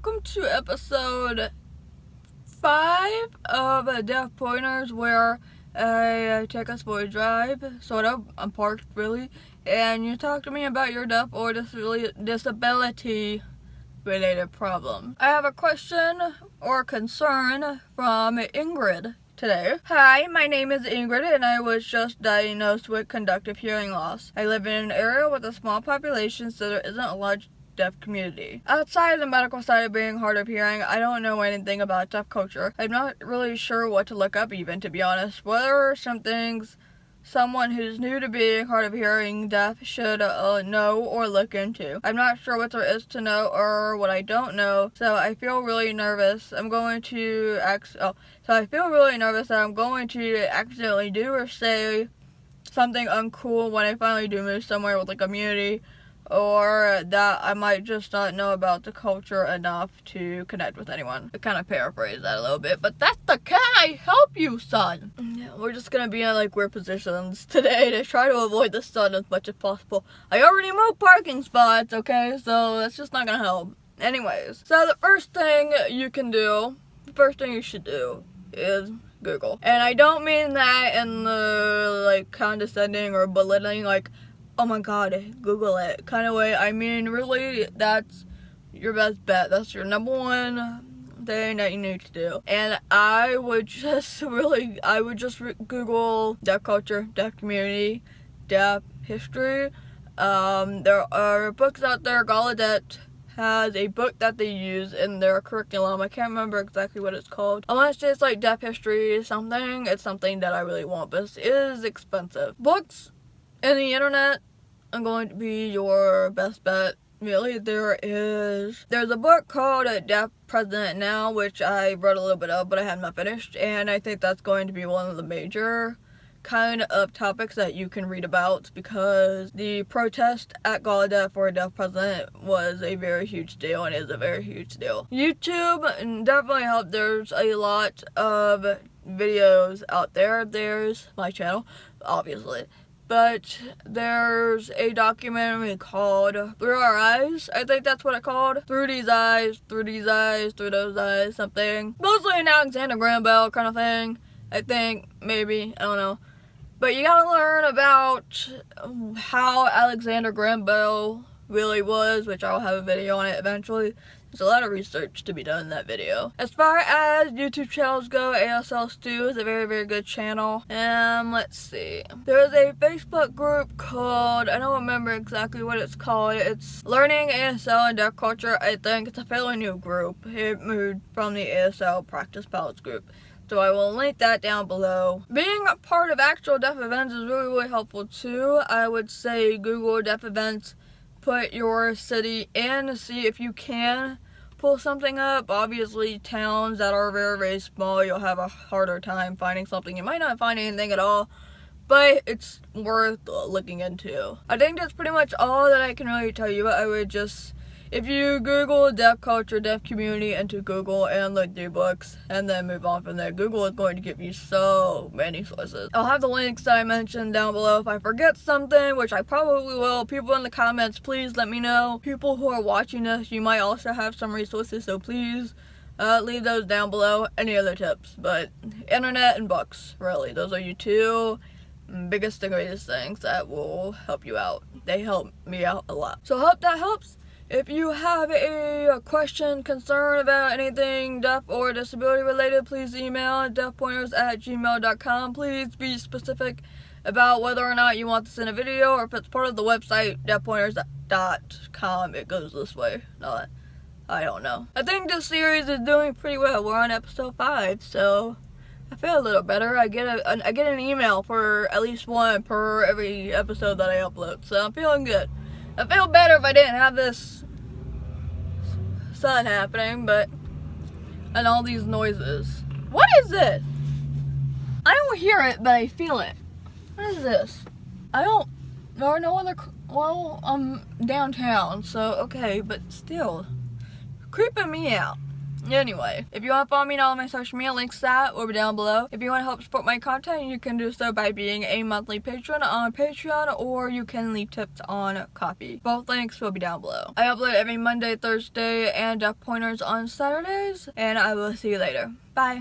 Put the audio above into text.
welcome to episode 5 of Deaf Poynters, where I take us for a drive, sort of. I'm parked, really, and you talk to me about your deaf or disability related problem. I have a question or concern from Ingrid today. Hi, my name is Ingrid and I was just diagnosed with conductive hearing loss. I live in an area with a small population, so there isn't a large deaf community. Outside of the medical side of being hard of hearing, I don't know anything about deaf culture. I'm not really sure what to look up even, to be honest. What are some things someone who's new to being hard of hearing deaf should know or look into? I'm not sure what there is to know or what I don't know, so I feel really nervous. So I feel really nervous that I'm going to accidentally do or say something uncool when I finally do move somewhere with a community, or that I might just not know about the culture enough to connect with anyone. I kind of paraphrase that a little bit, but that's the "can I help you" son. Yeah, we're just gonna be in weird positions today to try to avoid the sun as much as possible. I already moved parking spots, okay, so that's just not gonna help. Anyways, so the first thing you should do is Google. And I don't mean that in the condescending or belittling, oh my god, Google it kind of way. I mean, really, that's your best bet. That's your number one thing that you need to do. And I would just Google deaf culture, deaf community, deaf history. There are books out there. Gallaudet has a book that they use in their curriculum. I can't remember exactly what it's called. I want to say it's deaf history or something. It's something that I really want, but it is expensive. Books and the internet are going to be your best bet. Really, there's a book called Deaf President Now, which I read a little bit of, but I have not finished, and I think that's going to be one of the major kind of topics that you can read about, because the protest at Gallaudet for a deaf president was a very huge deal and is a very huge deal. YouTube definitely helped. There's a lot of videos out there. There's my channel, obviously. But there's a documentary called Through Our Eyes. I think that's what it's called. Through these eyes, through those eyes, something. Mostly an Alexander Graham Bell kind of thing. I think, maybe, I don't know. But you gotta learn about how Alexander Graham Bell really was, which I'll have a video on it eventually. There's a lot of research to be done in that video. As far as YouTube channels go, ASL Stew is a very, very good channel. Let's see. There's a Facebook group called, I don't remember exactly what it's called. It's Learning ASL and Deaf Culture, I think. It's a fairly new group. It moved from the ASL Practice Palace group. So I will link that down below. Being a part of actual deaf events is really, really helpful too. I would say Google deaf events, put your city in, see if you can pull something up. Obviously, towns that are very, very small, you'll have a harder time finding something. You might not find anything at all, but it's worth looking into. I think that's pretty much all that I can really tell you. I would just, if you Google deaf culture, deaf community into Google and look through books and then move on from there, Google is going to give you so many sources. I'll have the links that I mentioned down below. If I forget something, which I probably will, people in the comments, please let me know. People who are watching this, you might also have some resources, so please leave those down below. Any other tips, but internet and books, really. Those are your two biggest and greatest things that will help you out. They help me out a lot. So I hope that helps. If you have a question, concern about anything deaf or disability related, please email deafpoynters@gmail.com. Please be specific about whether or not you want this in a video, or if it's part of the website, deafpoynters.com. It goes this way. No, I don't know. I think this series is doing pretty well. We're on episode 5, so I feel a little better. I get an email for at least one per every episode that I upload, so I'm feeling good. I feel better if I didn't have this sun happening, and all these noises. What is this? I don't hear it, but I feel it. What is this? There are no other, well, I'm downtown, so okay, but still, creeping me out. Anyway, if you want to follow me on all my social media, links to that will be down below. If you want to help support my content, you can do so by being a monthly patron on Patreon, or you can leave tips on Ko-fi. Both links will be down below. I upload every Monday, Thursday, and Poynters on Saturdays, and I will see you later. Bye.